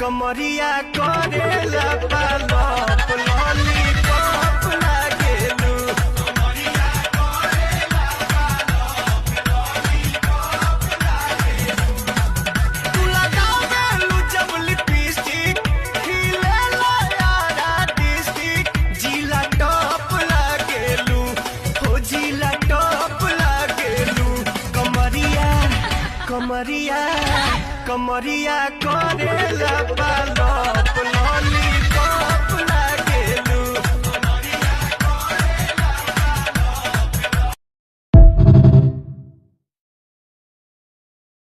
कमरिया करेला पालप लॉलीपॉप लागेलू कमरिया करेला पालप लॉलीपॉप लागेलू तू लगावेलू जब लिपस्टिक खिलेला यारा डिस्ट्रिक्ट जिला टॉप लागेलू हो जिला टॉप लागेलू कमरिया कमरिया कमरिया करेला पालप लॉली